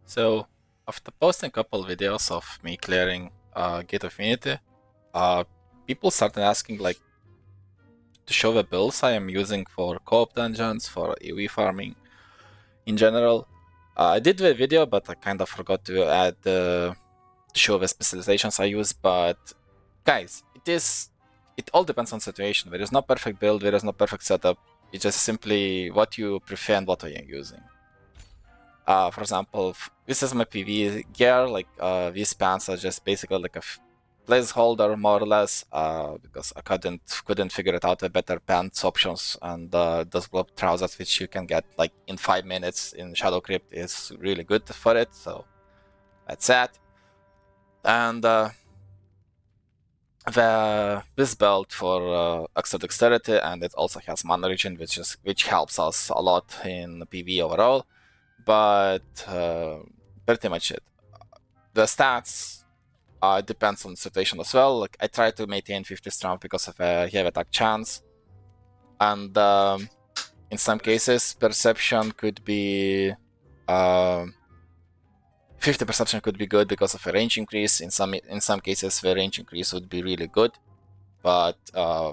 So, after posting a couple videos of me clearing Gate of Unity, uh, people started asking like to show the builds I am using for co-op dungeons, for AOE farming in general. I did the video, but I kind of forgot to add to show the specializations I use. But guys, it all depends on situation. There is no perfect build, there is no perfect setup. It's just simply what you prefer and what are you using. For example, this is my PvE gear. Like these pants are just basically like a placeholder, more or less, because I couldn't figure it out a better pants options. And those globe trousers, which you can get like in 5 minutes in Shadow Crypt, is really good for it. So that's that. And this belt for extra dexterity, and it also has mana regen, which helps us a lot in PvE overall. But pretty much it. The stats depends on the situation as well. Like I try to maintain 50 strength because of a heavy attack chance, and in some cases perception could be 50 perception could be good because of a range increase. In some cases the range increase would be really good, but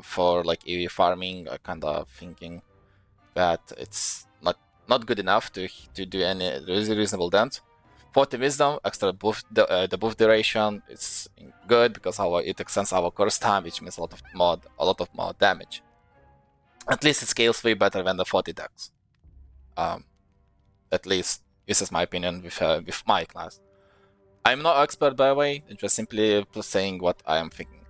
for like AOE farming, I kind of thinking that it's not good enough to do any reasonable damage. 40 wisdom, extra buff, the buff duration is good because it extends our curse time, which means a lot of more damage. At least it scales way better than the 40 dex. At least this is my opinion with my class. I'm not expert, by the way. I'm just simply saying what I am thinking.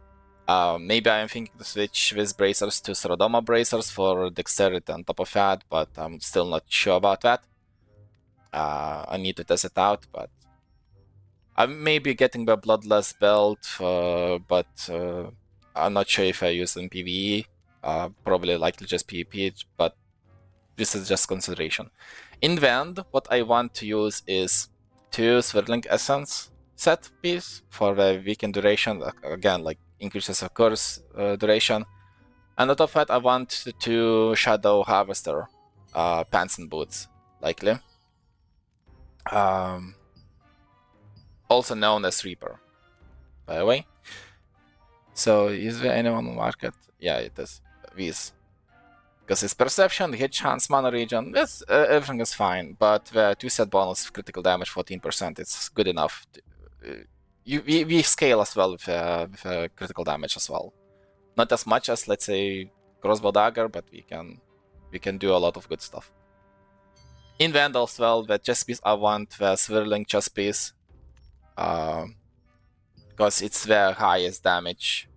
Maybe I am thinking to switch these bracers to Srodoma bracers for dexterity on top of that, but I'm still not sure about that. I need to test it out, but I may be getting the Bloodless belt, but I'm not sure if I use it in PvE. Probably likely just PvP, but this is just consideration. In the end, what I want to use is 2 Swirling Essence set piece for the weekend duration. Again, like increases of course duration. And on top of that, I want 2 Shadow Harvester pants and boots, likely. Also known as Reaper, by the way. So is there anyone on the market? Yeah, it is. These. Because it's perception, hit chance, mana regen, everything is fine. But the 2 set bonus critical damage 14%, it's good enough. We scale as well with critical damage as well. Not as much as, let's say, crossbow dagger, but we can do a lot of good stuff. In Vandal as well, the chest piece I want the swirling chest piece. Because it's the highest damage.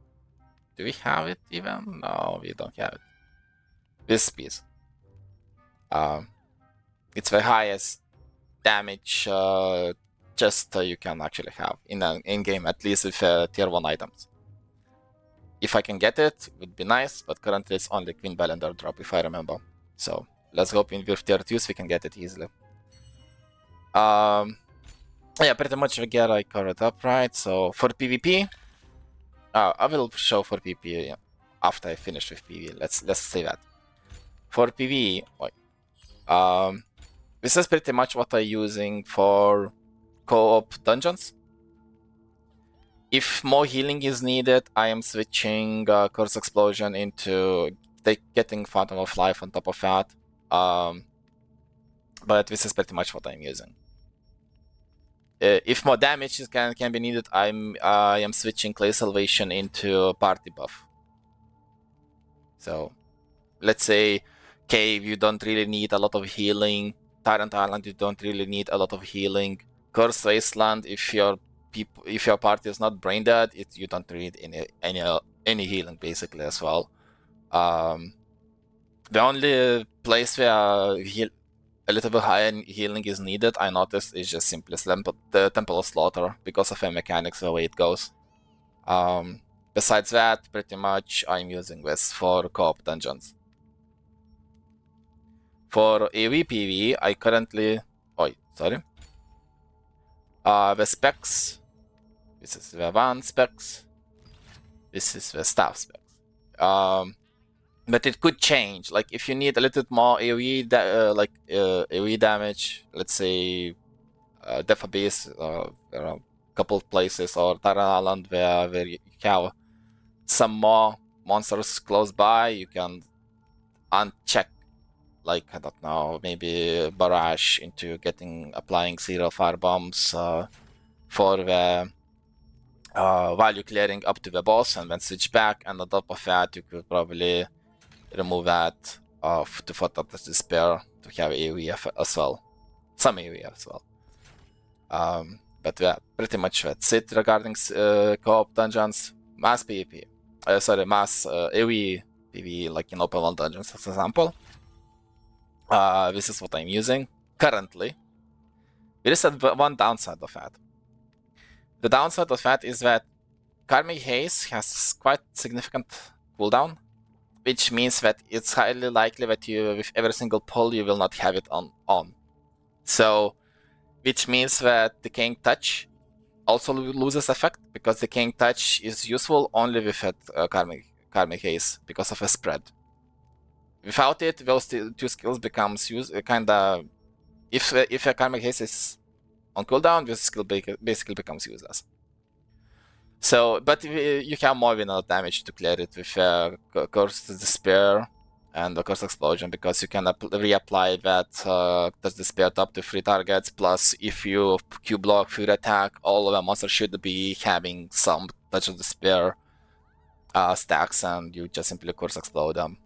Do we have it even? No, we don't have it. This piece. It's the highest damage chest you can actually have in game, at least with tier 1 items. If I can get it, it would be nice, but currently it's only Queen Belender drop, if I remember. So let's hope in with tier 2s we can get it easily. Yeah, pretty much the gear I covered up, right? So for PvP, I will show for PvP after I finish with PvE. Let's say that. For PvE, this is pretty much what I'm using for co-op dungeons. If more healing is needed, I am switching Curse Explosion into getting Phantom of Life on top of that. But this is pretty much what I'm using. If more damage can be needed, I am switching Clay Salvation into Party Buff. So, let's say Cave, you don't really need a lot of healing. Tyrant Island, you don't really need a lot of healing. Cursed Wasteland, if your party is not brain dead, you don't need any healing basically as well. The only place where a little bit higher healing is needed, I noticed, is just simply the Temple of Slaughter because of the mechanics, the way it goes. Besides that, pretty much I'm using this for co-op dungeons. For AOE PvE, I currently... the specs. This is the van specs. This is the staff specs. But it could change. Like if you need a little bit more AOE, AOE damage, let's say Death Abyss, there are a couple of places, or Taran Island where you have some more monsters close by, you can uncheck, like, I don't know, maybe barrage into applying zero fire bombs for the while clearing up to the boss, and then switch back, and on top of that you could probably remove that to Photo of Despair to have AoE as well. Some AoE as well. But yeah, pretty much that's it regarding co-op dungeons. Mass PvP. Mass AoE PvE, like in open world dungeons, as an example. This is what I'm using currently. There is one downside of that. The downside of that is that Karmic Haze has quite significant cooldown, which means that it's highly likely that with every single pull, you will not have it on. So, which means that Decaying Touch also loses effect, because Decaying Touch is useful only with Karmic Haze because of a spread. Without it, those two skills becomes kinda. If a Karmic Haze is on cooldown, this skill basically becomes useless. So, but you have more than enough damage to clear it with Curse Despair and the Curse Explosion, because you can reapply that Curse Despair to up to 3 targets, plus if you Q block Fury Attack, all of the monsters should be having some Touch of Despair stacks, and you just simply Curse Explode them.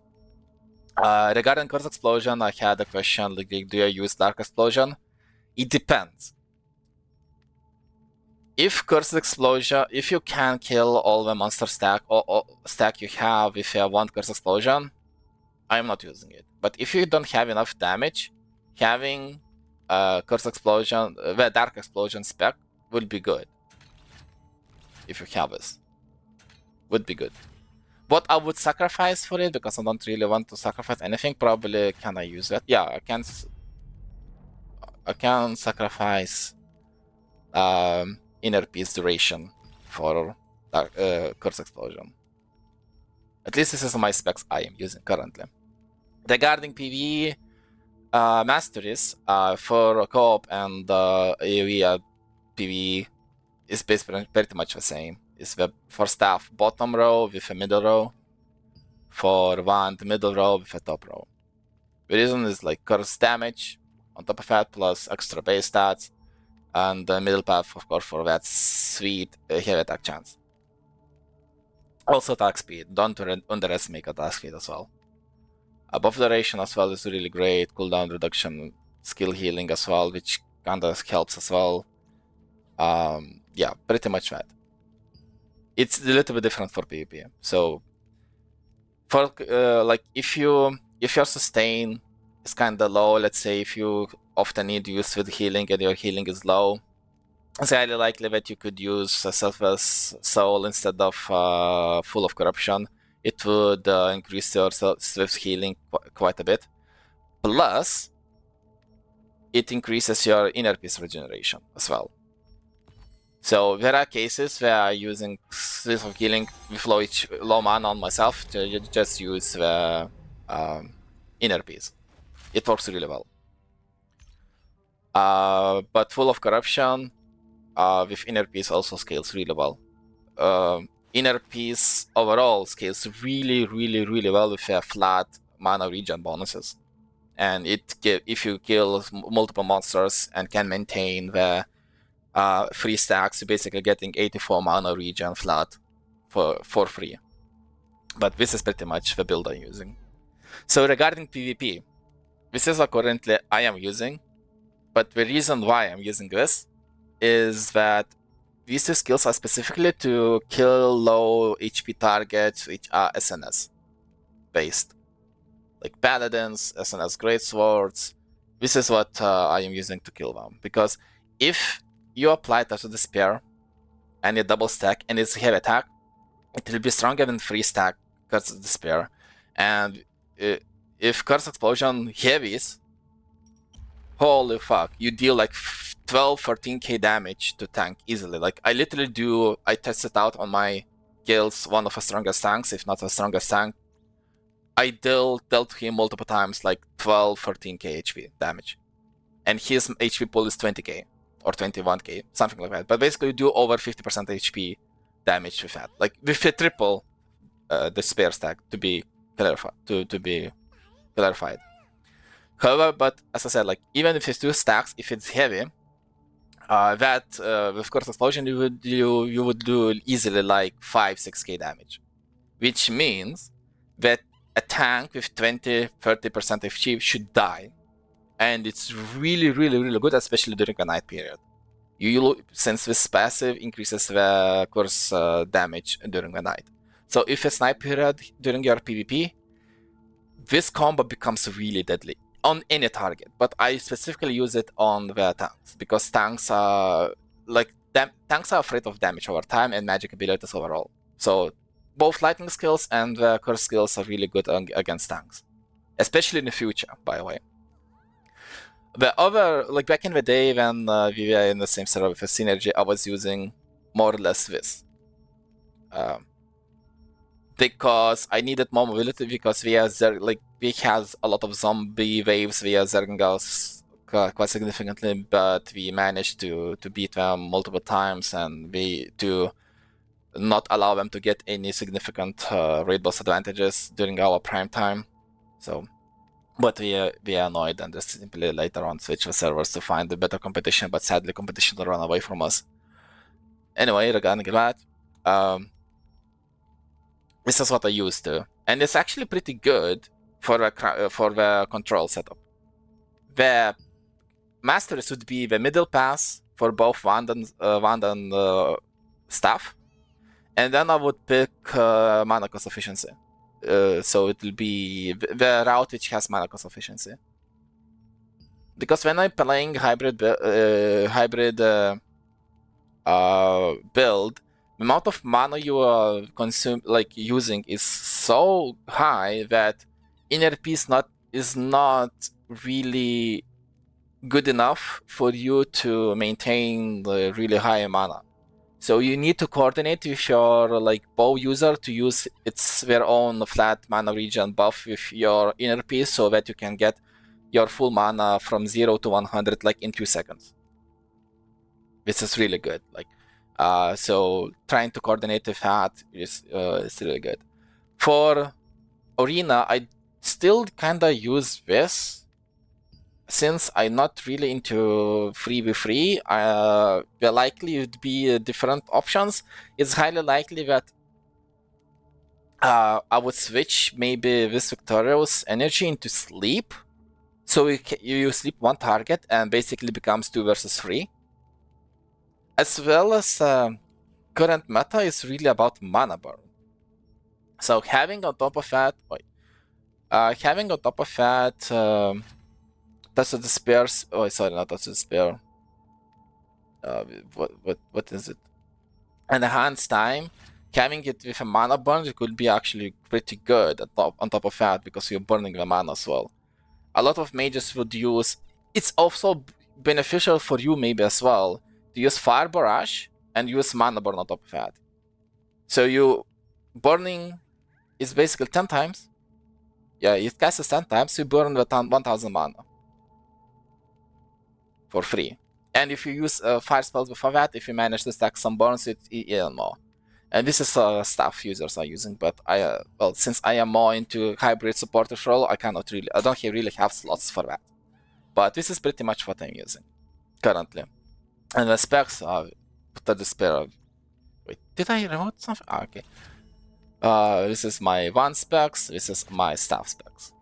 Regarding Curse Explosion, I had a question, like, do you use Dark Explosion? It depends. If Cursed Explosion, if you can kill all the monster stack or stack you have with one Cursed Explosion, I'm not using it. But if you don't have enough damage, having Cursed Explosion, the Dark Explosion spec would be good. If you have this, would be good. What I would sacrifice for it, because I don't really want to sacrifice anything, probably can I use that? Yeah, I can sacrifice Inner Peace Duration for Curse Explosion. At least this is my specs I am using currently. Regarding PvE masteries, for co-op and AoE PvE is basically pretty much the same. It's for staff bottom row with a middle row, for wand middle row with a top row. The reason is like curse damage on top of that, plus extra base stats, and the middle path, of course, for that sweet heavy attack chance. Also attack speed, don't underestimate attack speed as well. Buff duration as well is really great, cooldown reduction, skill healing as well, which kinda helps as well. Yeah, pretty much that. It's a little bit different for PvP. So, for like if your sustain is kinda low, let's say if you often need to use with healing and your healing is low, it's highly likely that you could use a Selfless Soul instead of Full of Corruption. It would increase your Swift healing quite a bit. Plus, it increases your Inner Peace regeneration as well. So there are cases where I'm using Swift of Healing with low mana on myself to just use the Inner Peace. It works really well. But Full of Corruption with Inner Peace also scales really well. Inner Peace overall scales really well with flat mana regen bonuses. And if you kill multiple monsters and can maintain the 3 stacks, you're basically getting 84 mana regen flat for free. But this is pretty much the build I'm using. So regarding PvP, this is what currently I am using. But the reason why I'm using this is that these two skills are specifically to kill low HP targets which are SNS based. Like Paladins, SNS Greatswords. This is what I am using to kill them. Because if you apply Touch of Despair and you double stack and it's heavy attack, it will be stronger than 3 stack Curse of Despair. And if Curse Explosion heavies, holy fuck, you deal like 12-13k damage to tank easily. Like I literally I test it out on my guilds, one of the strongest tanks, if not the strongest tank. I dealt him multiple times like 12-13k HP damage. And his HP pool is 20k. or 21k, something like that. But basically, you do over 50% HP damage with that. Like with a triple the spear stack to be clarified. However, but as I said, like even if it's 2 stacks, if it's heavy, that with Curse Explosion you would do easily like 5-6k damage, which means that a tank with 20-30% HP should die, and it's really good, especially during a night period. Since this passive increases the curse damage during the night. So if it's night period during your PvP, this combo becomes really deadly on any target, but I specifically use it on the tanks because tanks are tanks are afraid of damage over time and magic abilities overall. So both lightning skills and the curse skills are really good against tanks, especially in the future, by the way. The other, like back in the day when we were in the same server with Synergy, I was using more or less this. Because I needed more mobility because we have a lot of zombie waves via Zergals quite significantly, but we managed to beat them multiple times and to not allow them to get any significant raid boss advantages during our prime time. So, but we are annoyed and just simply later on switch the servers to find a better competition, but sadly competition will run away from us. Anyway, regarding that, this is what I used to, and it's actually pretty good for the control setup. The masteries would be the middle pass for both wand and staff, and then I would pick mana cost efficiency. So it will be the route which has mana cost efficiency. Because when I'm playing hybrid build, the amount of mana you are using is so high that inner peace is not really good enough for you to maintain the really high mana. So you need to coordinate with your bow user to use their own flat mana regen buff with your inner peace so that you can get your full mana from 0 to 100 in 2 seconds. This is really good. So trying to coordinate with that is really good. For Arena, I still kinda use this. Since I'm not really into 3v3, the likely would be different options. It's highly likely that I would switch maybe this Victorious energy into sleep. So you sleep one target and basically becomes 2 versus 3. As well as current meta is really about mana burn. So having on top of that, Touch of Despair. Oh, sorry, not Touch of Despair. What is it? Enhanced time. Having it with a mana burn, it could be actually pretty good on top of that because you're burning the mana as well. A lot of mages would use. It's also beneficial for you maybe as well to use Fire Barrage and use mana burn on top of that. So you burning is basically 10 times. Yeah, it casts 10 times, so you burn the 1000 mana for free. And if you use fire spells before that, if you manage to stack some burns, it's even more. And this is staff users are using, but since I am more into hybrid supporter role, I don't really have slots for that. But this is pretty much what I'm using currently. And the specs are the Despair. Wait, did I remote something? Okay. This is my wand specs, this is my staff specs.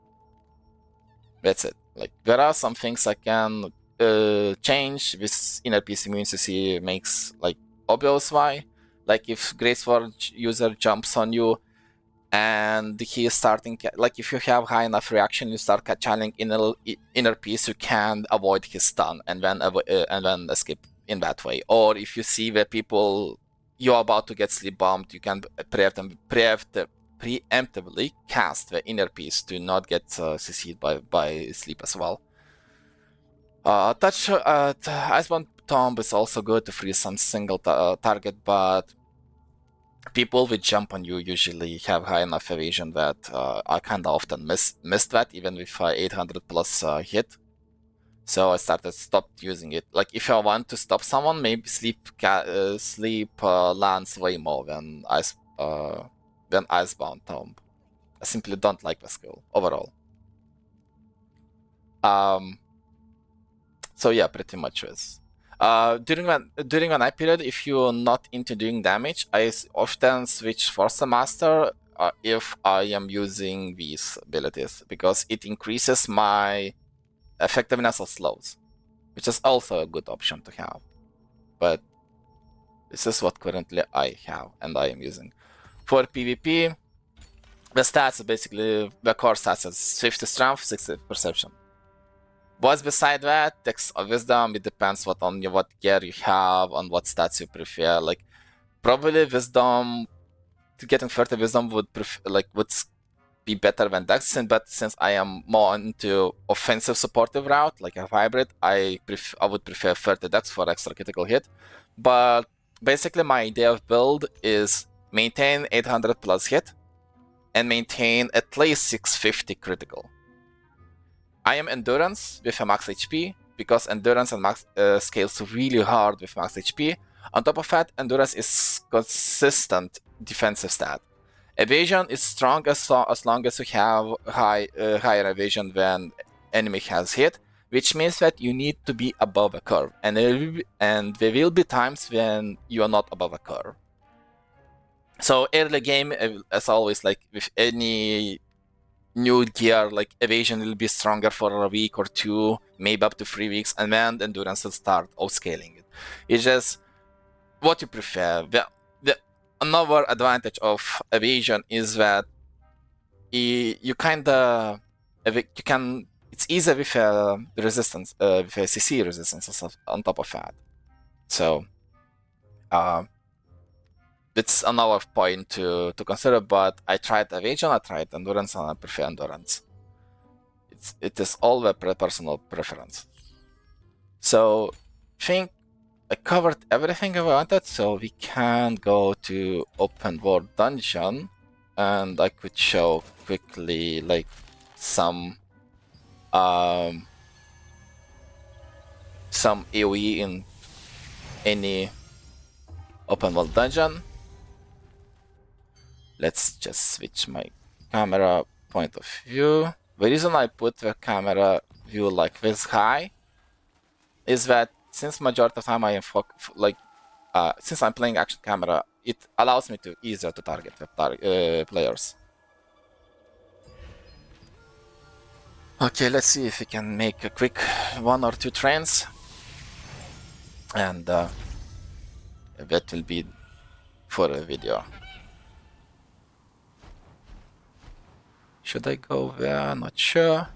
That's it. There are some things I can change. This inner peace immunity makes obvious why. If Greatsword user jumps on you and he is starting, if you have high enough reaction, you start channeling inner peace, you can avoid his stun and then escape in that way. Or if you see the people you're about to get sleep bombed, you can preemptively cast the inner peace to not get CC'd by sleep as well. Icebound Tomb is also good to freeze some single target, but people with jump on you usually have high enough evasion that I kinda often miss that, even with 800 plus hit. So I stopped using it. Like if I want to stop someone, maybe sleep lands way more than Icebound Tomb. I simply don't like the skill overall. So yeah, pretty much is. During the night period, if you're not into doing damage, I often switch Force Master if I am using these abilities, because it increases my effectiveness of slows, which is also a good option to have. But this is what currently I have and I am using. For PvP, the stats are basically the core stats is 50 strength, 60 perception. What's beside that? Text of wisdom. It depends what gear you have, on what stats you prefer. Like probably wisdom, getting 30 wisdom would be better than dex, but since I am more into offensive supportive route, like a hybrid, I would prefer 30 dex for extra critical hit. But basically my idea of build is maintain 800 plus hit and maintain at least 650 critical. I am endurance with a max HP, because endurance and max scales really hard with max HP. On top of that, endurance is consistent defensive stat. Evasion is strong as long as you have higher evasion than enemy has hit, which means that you need to be above a curve, and there will be times when you are not above a curve. So early game, as always, like with any new gear, like evasion will be stronger for a week or two, maybe up to 3 weeks, and then endurance will start outscaling it. It's just what you prefer. Another advantage of evasion is that you kinda you can. It's easy with resistance, with a CC resistance on top of that. So it's another point to consider. But I tried evasion, I tried endurance, and I prefer endurance. It is all a personal preference. So I think I covered everything I wanted, so we can go to open world dungeon, and I could show quickly like some AOE in any open world dungeon. Let's just switch my camera point of view. The reason I put the camera view like this high is that since majority of the time I am since I'm playing action camera, it allows me to easier to target the players. Okay, let's see if we can make a quick 1 or 2 trains, and that will be for a video. Should I go there? Not sure.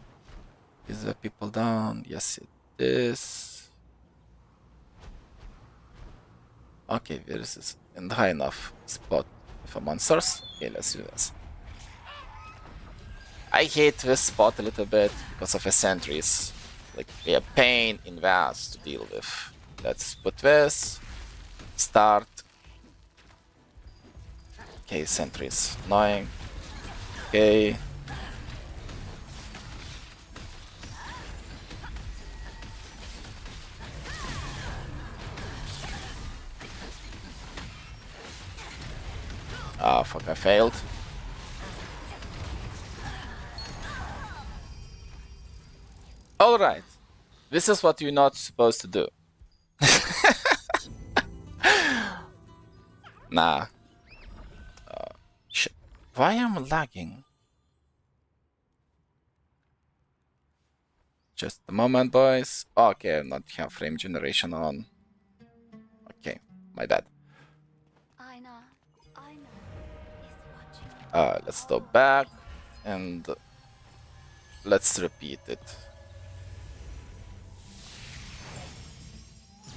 Is there people down? Yes, it is. Okay, there is a high enough spot for monsters. Okay, let's do this. I hate this spot a little bit because of the sentries. Like, they're a pain in the ass to deal with. Let's put this. Start. Okay, sentries. Annoying. Okay. Ah, fuck, I failed. Alright. This is what you're not supposed to do. Nah. Shit. Why am I lagging? Just a moment, boys. Okay, I'm not have frame generation on. Okay, my bad. Let's go back and let's repeat it.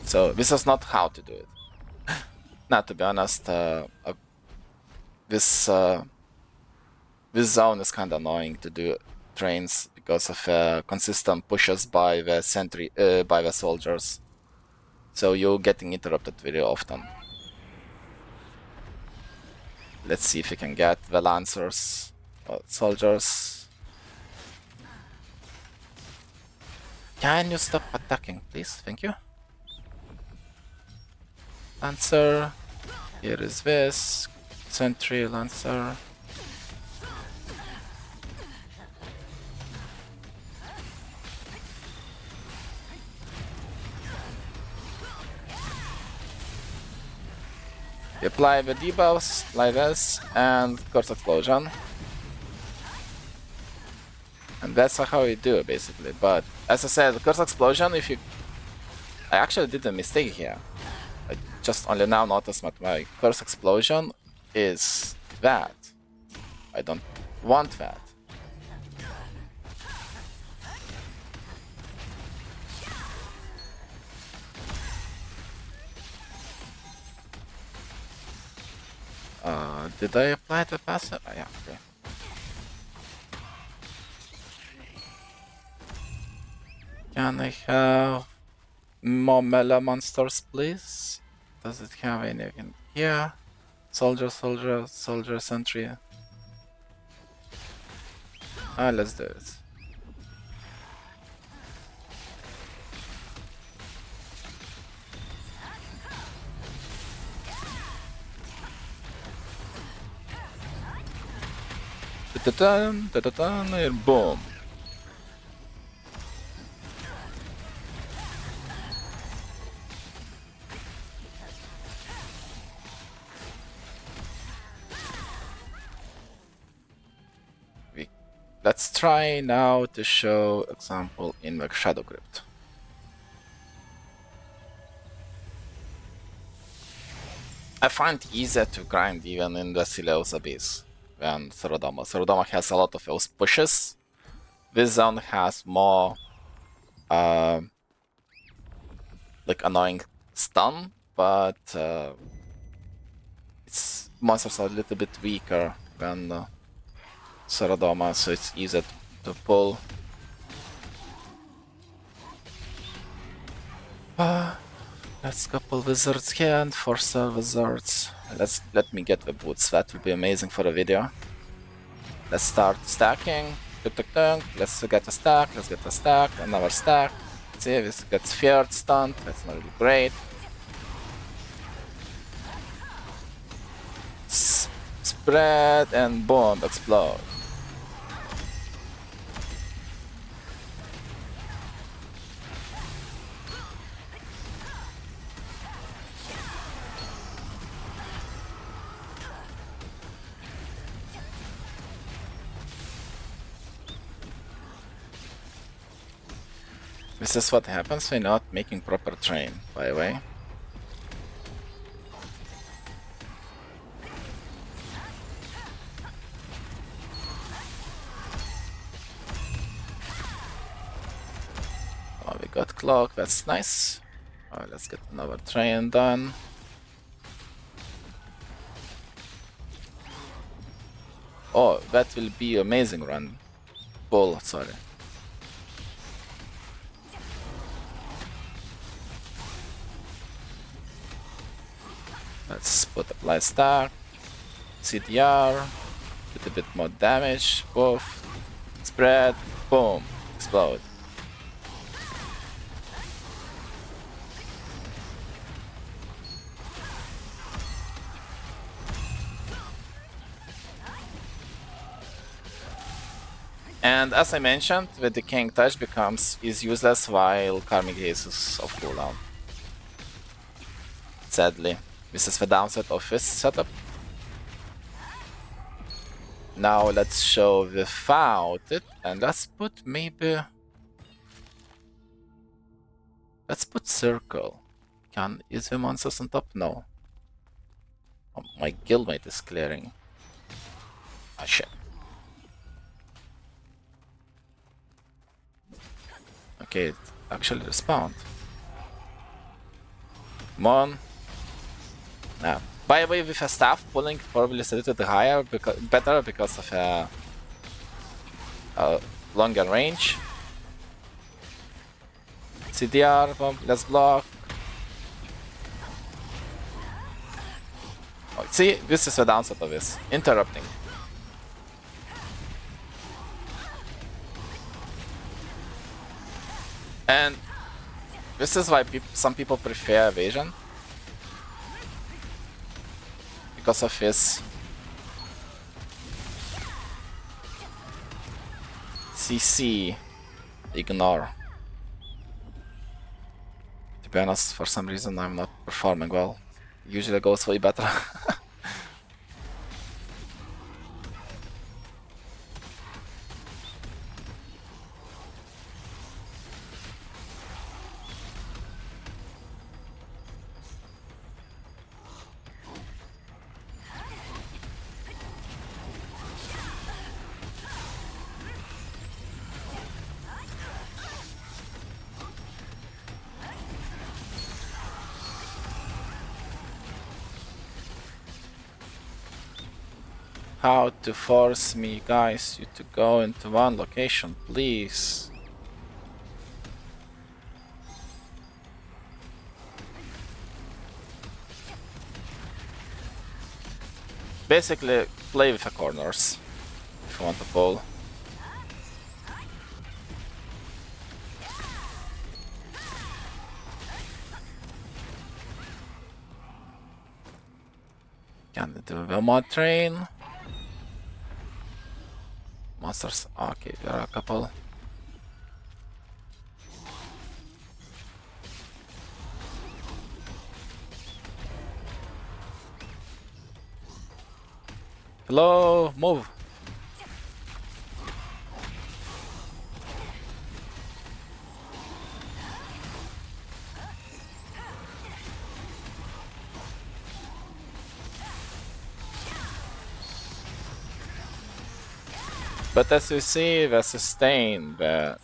So this is not how to do it. Now, to be honest, this zone is kind of annoying to do trains because of consistent pushes by the by the soldiers. So you're getting interrupted very often. Let's see if we can get the lancers, soldiers. Can you stop attacking, please? Thank you. Lancer. Here is this. Sentry, Lancer. You apply the debuffs like this, and Curse Explosion. And that's how you do it, basically. But as I said, Curse Explosion, if you... I actually did a mistake here. I just only now noticed that my Curse Explosion is that. I don't want that. Did I apply the passive? Oh, yeah, okay. Can I have more melee monsters, please? Does it have anything here? Soldier, soldier, soldier, sentry. Let's do it. Da-da-dun, da-da-dun, and boom. Let's try now to show example in the Shadow Crypt. I find it easier to grind even in the Sileus Abyss than Serodoma. Serodoma has a lot of those pushes. This zone has more like annoying stun, but its monsters are a little bit weaker than Serodoma, so it's easier to pull. Let's couple wizards here and force wizards. Let me get the boots. That will be amazing for the video. Let's start stacking. Let's get a stack. Let's get a stack. Another stack. See, this gets feared stunned. That's not really great. Spread and boom, explode. This is what happens when not making proper train, by the way. Oh, we got clock, that's nice. Let's get another train done. Oh, that will be amazing run. Bull, sorry. Let's put apply stack, CDR, get a bit more damage, buff, spread, boom, explode. And as I mentioned, the Decaying Touch is useless while Karmic Haze is off cooldown. Sadly. This is the downside of this setup. Now let's show without it, and let's put maybe... Let's put circle. Is the monsters on top? No. Oh, my guildmate is clearing. Ah, shit. Okay, it actually respawned. Come on. Now, by the way, with a staff, pulling probably is a little bit higher, better because of a longer range. CDR, boom, let's block. Oh, see, this is the downside of this. Interrupting. And this is why some people prefer evasion. Because of his CC ignore. To be honest, for some reason I'm not performing well. Usually goes way better. How to force me, guys, you to go into one location, please. Basically, play with the corners if you want to pull. Can do the mod train. Monsters. Okay, there are a couple. Hello, move. But as you see, the sustain, the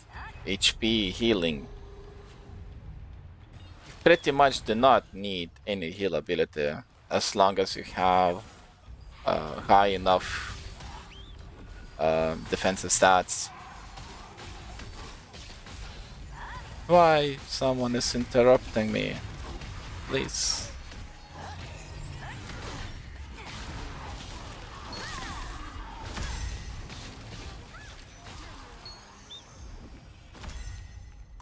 HP healing, pretty much do not need any heal ability as long as you have high enough defensive stats. Why someone is interrupting me? Please.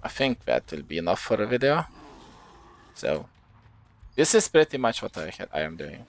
I think that will be enough for a video. So this is pretty much what I am doing.